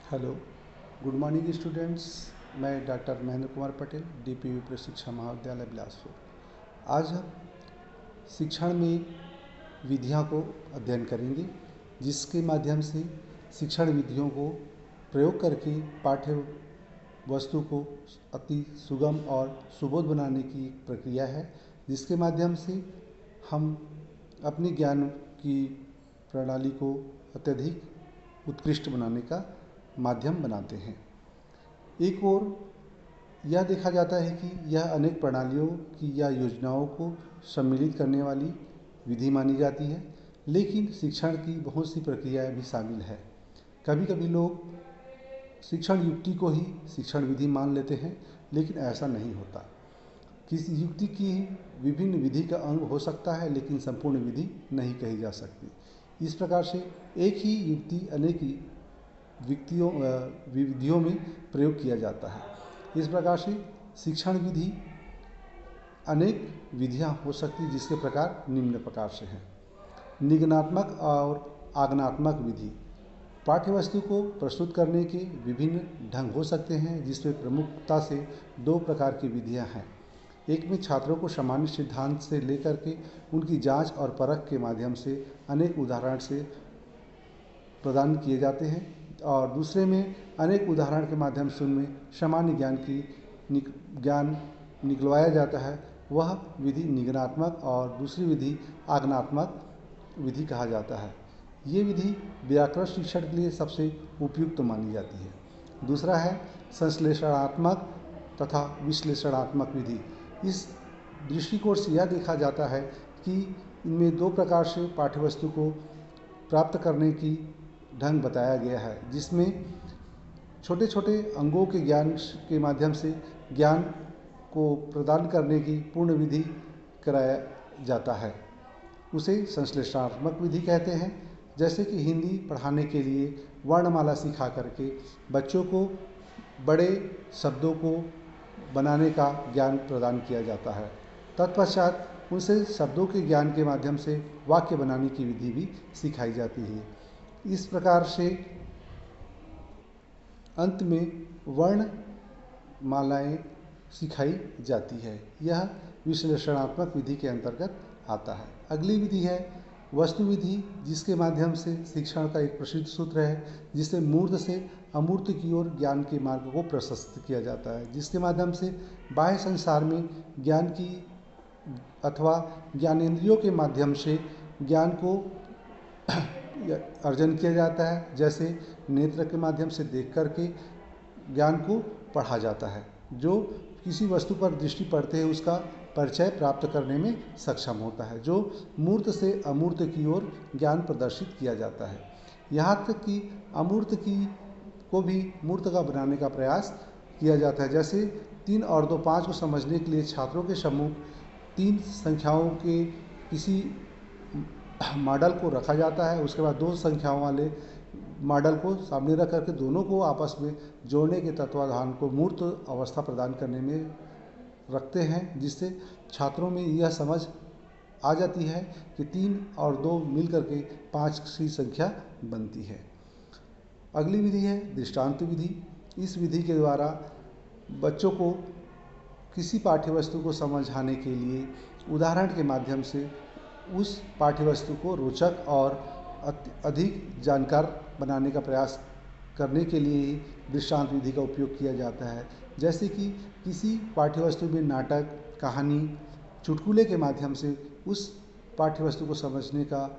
Hello, good morning students. मैं doctor Mahendra Kumar Patel, DPU प्रशिक्षण महाविद्यालय बिलासपुर। आज हम शिक्षण में विधियों को अध्ययन करेंगे, जिसके माध्यम से शिक्षण विधियों को प्रयोग करके पाठ्य वस्तु को अति सुगम और सुबोध बनाने की एक प्रक्रिया है, जिसके माध्यम से हम अपने ज्ञान की प्रणाली को अत्यधिक उत्कृष्ट बनाने का माध्यम बनाते हैं। एक ओर यह देखा जाता है कि यह अनेक प्रणालियों की या योजनाओं को सम्मिलित करने वाली विधि मानी जाती है, लेकिन शिक्षण की बहुत सी प्रक्रियाएं भी शामिल है। कभी कभी लोग शिक्षण युक्ति को ही शिक्षण विधि मान लेते हैं, लेकिन ऐसा नहीं होता। किसी युक्ति की विभिन्न विधि का अंग हो सकता है, लेकिन संपूर्ण विधि नहीं कही जा सकती। इस प्रकार से एक ही युक्ति अनेक विधियों में प्रयोग किया जाता है। इस प्रकार से शिक्षण विधि अनेक विधियां हो सकती हैं, जिसके प्रकार निम्न प्रकार से हैं। निगमनात्मक और आगमनात्मक विधि। पाठ्यवस्तु को प्रस्तुत करने के विभिन्न ढंग हो सकते हैं, जिसमें प्रमुखता से दो प्रकार की विधियां हैं। एक में छात्रों को सामान्य सिद्धांत से लेकर के उनकी जांच और परख के माध्यम से अनेक उदाहरण से प्रदान किए जाते हैं, और दूसरे में अनेक उदाहरण के माध्यम से उनमें सामान्य ज्ञान निकलवाया जाता है। वह विधि निगमनात्मक और दूसरी विधि आगमनात्मक विधि कहा जाता है। ये विधि व्याकरण शिक्षण के लिए सबसे उपयुक्त मानी जाती है। दूसरा है संश्लेषणात्मक तथा विश्लेषणात्मक विधि। इस दृष्टिकोण से यह देखा जाता है कि इनमें दो प्रकार से पाठ्यवस्तु को प्राप्त करने की ढंग बताया गया है, जिसमें छोटे छोटे अंगों के ज्ञान के माध्यम से ज्ञान को प्रदान करने की पूर्ण विधि कराया जाता है। उसे संश्लेषणात्मक विधि कहते हैं। जैसे कि हिंदी पढ़ाने के लिए वर्णमाला सिखा करके बच्चों को बड़े शब्दों को बनाने का ज्ञान प्रदान किया जाता है। तत्पश्चात उनसे शब्दों के ज्ञान के माध्यम से वाक्य बनाने की विधि भी सिखाई जाती है। इस प्रकार से अंत में वर्ण मालाएं सिखाई जाती है। यह विश्लेषणात्मक विधि के अंतर्गत आता है। अगली विधि है वस्तु विधि, जिसके माध्यम से शिक्षण का एक प्रसिद्ध सूत्र है, जिससे मूर्त से अमूर्त की ओर ज्ञान के मार्ग को प्रशस्त किया जाता है, जिसके माध्यम से बाह्य संसार में ज्ञान की अथवा ज्ञानेंद्रियों के माध्यम से ज्ञान को अर्जन किया जाता है। जैसे नेत्र के माध्यम से देख करके ज्ञान को पढ़ा जाता है। जो किसी वस्तु पर दृष्टि पड़ते हैं उसका परिचय प्राप्त करने में सक्षम होता है। जो मूर्त से अमूर्त की ओर ज्ञान प्रदर्शित किया जाता है। यहाँ तक कि अमूर्त की को भी मूर्त का बनाने का प्रयास किया जाता है। जैसे 3 और 2 5 को समझने के लिए छात्रों के सम्मुख 3 संख्याओं के किसी मॉडल को रखा जाता है। उसके बाद 2 संख्याओं वाले मॉडल को सामने रख करके दोनों को आपस में जोड़ने के तत्वाधान को मूर्त अवस्था प्रदान करने में रखते हैं, जिससे छात्रों में यह समझ आ जाती है कि 3 और 2 मिल करके 5 की संख्या बनती है। अगली विधि है दृष्टांत विधि। इस विधि के द्वारा बच्चों को किसी पाठ्यवस्तु को समझाने के लिए उदाहरण के माध्यम से उस पाठ्यवस्तु को रोचक और अधिक जानकार बनाने का प्रयास करने के लिए ही दृष्टांत विधि का उपयोग किया जाता है। जैसे कि किसी पाठ्यवस्तु में नाटक, कहानी, चुटकुले के माध्यम से उस पाठ्यवस्तु को समझने का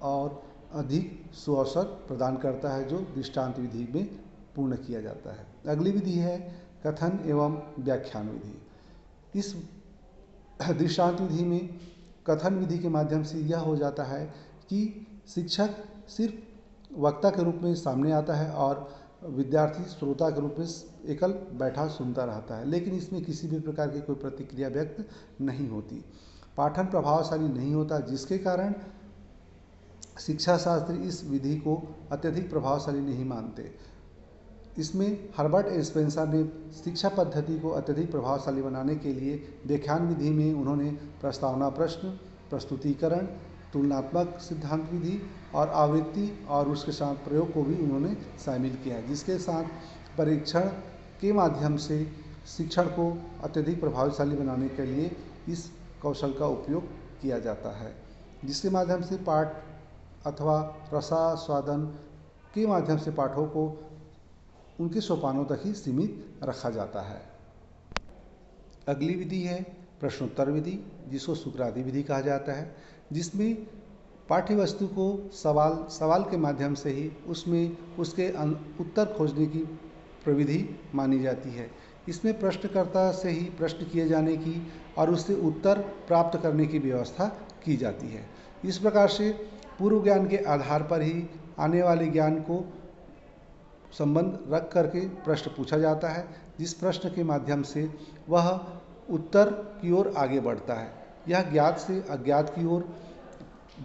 और अधिक सुअवसर प्रदान करता है, जो दृष्टांत विधि में पूर्ण किया जाता है। अगली विधि है कथन एवं व्याख्यान विधि। इस दृष्टांत विधि में कथन विधि के माध्यम से यह हो जाता है कि शिक्षक सिर्फ वक्ता के रूप में सामने आता है और विद्यार्थी श्रोता के रूप में एकल बैठा सुनता रहता है, लेकिन इसमें किसी भी प्रकार की कोई प्रतिक्रिया व्यक्त नहीं होती। पाठन प्रभावशाली नहीं होता, जिसके कारण शिक्षा शास्त्री इस विधि को अत्यधिक प्रभावशाली नहीं मानते। इसमें हर्बर्ट स्पेंसर ने शिक्षा पद्धति को अत्यधिक प्रभावशाली बनाने के लिए व्याख्यान विधि में उन्होंने प्रस्तावना प्रश्न, प्रस्तुतिकरण, तुलनात्मक सिद्धांत विधि और आवृत्ति और उसके साथ प्रयोग को भी उन्होंने शामिल किया है, जिसके साथ परीक्षण के माध्यम से शिक्षण को अत्यधिक प्रभावशाली बनाने के लिए इस कौशल का उपयोग किया जाता है, जिसके माध्यम से पाठ अथवा रसास्वादन के माध्यम से पाठों को उनके सोपानों तक ही सीमित रखा जाता है। अगली विधि है प्रश्नोत्तर विधि, जिसको सुकराती विधि कहा जाता है, जिसमें पाठ्य वस्तु को सवाल के माध्यम से ही उसमें उसके उत्तर खोजने की प्रविधि मानी जाती है। इसमें प्रश्नकर्ता से ही प्रश्न किए जाने की और उससे उत्तर प्राप्त करने की व्यवस्था की जाती है। इस प्रकार से पूर्व ज्ञान के आधार पर ही आने वाले ज्ञान को संबंध रख करके प्रश्न पूछा जाता है, जिस प्रश्न के माध्यम से वह उत्तर की ओर आगे बढ़ता है। यह ज्ञात से अज्ञात की ओर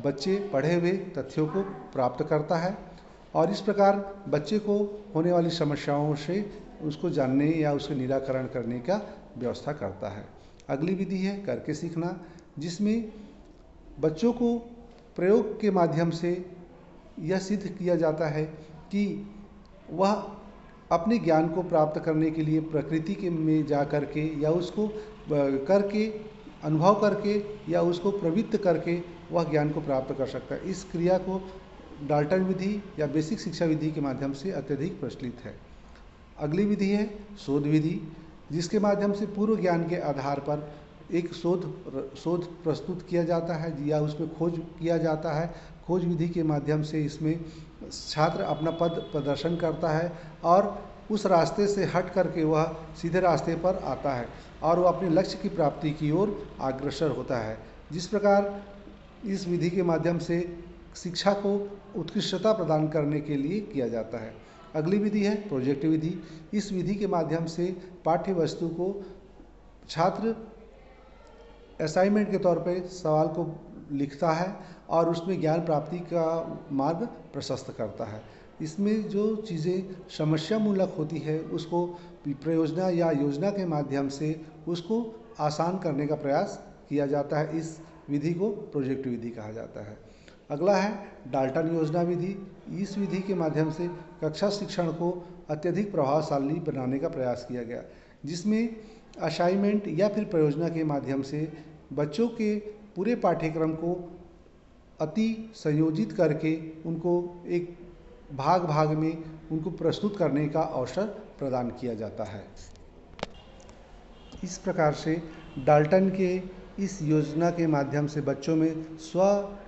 बच्चे पढ़े हुए तथ्यों को प्राप्त करता है और इस प्रकार बच्चे को होने वाली समस्याओं से उसको जानने या उसके निराकरण करने का व्यवस्था करता है। अगली विधि है करके सीखना, जिसमें बच्चों को प्रयोग के माध्यम से यह सिद्ध किया जाता है कि वह अपने ज्ञान को प्राप्त करने के लिए प्रकृति के में जा करके या उसको करके अनुभव करके या उसको प्रवृत्त करके वह ज्ञान को प्राप्त कर सकता है। इस क्रिया को डाल्टन विधि या बेसिक शिक्षा विधि के माध्यम से अत्यधिक प्रचलित है। अगली विधि है शोध विधि, जिसके माध्यम से पूर्व ज्ञान के आधार पर एक शोध प्रस्तुत किया जाता है या उसमें खोज किया जाता है। खोज विधि के माध्यम से इसमें छात्र अपना पद प्रदर्शन करता है और उस रास्ते से हट करके वह सीधे रास्ते पर आता है और वह अपने लक्ष्य की प्राप्ति की ओर अग्रसर होता है। जिस प्रकार इस विधि के माध्यम से शिक्षा को उत्कृष्टता प्रदान करने के लिए किया जाता है। अगली विधि है प्रोजेक्ट विधि। इस विधि के माध्यम से पाठ्य वस्तु को छात्र असाइनमेंट के तौर पर सवाल को लिखता है और उसमें ज्ञान प्राप्ति का मार्ग प्रशस्त करता है। इसमें जो चीज़ें समस्या मूलक होती है उसको प्रयोजना या योजना के माध्यम से उसको आसान करने का प्रयास किया जाता है। इस विधि को प्रोजेक्ट विधि कहा जाता है। अगला है डाल्टन योजना विधि। इस विधि के माध्यम से कक्षा शिक्षण को अत्यधिक प्रभावशाली बनाने का प्रयास किया गया, जिसमें असाइनमेंट या फिर प्रयोजना के माध्यम से बच्चों के पूरे पाठ्यक्रम को अति संयोजित करके उनको एक भाग भाग में उनको प्रस्तुत करने का अवसर प्रदान किया जाता है। इस प्रकार से डाल्टन के इस योजना के माध्यम से बच्चों में स्व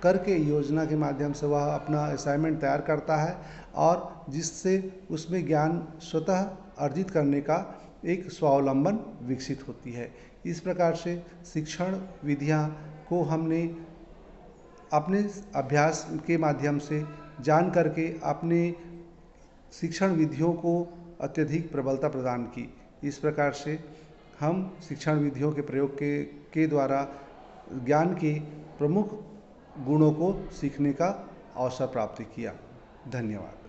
कर के योजना के माध्यम से वह अपना असाइनमेंट तैयार करता है और जिससे उसमें ज्ञान स्वतः अर्जित करने का एक स्वावलंबन विकसित होती है। इस प्रकार से शिक्षण विधियाँ को हमने अपने अभ्यास के माध्यम से जान करके अपने शिक्षण विधियों को अत्यधिक प्रबलता प्रदान की। इस प्रकार से हम शिक्षण विधियों के प्रयोग के द्वारा ज्ञान के प्रमुख गुणों को सीखने का अवसर प्राप्त किया। धन्यवाद।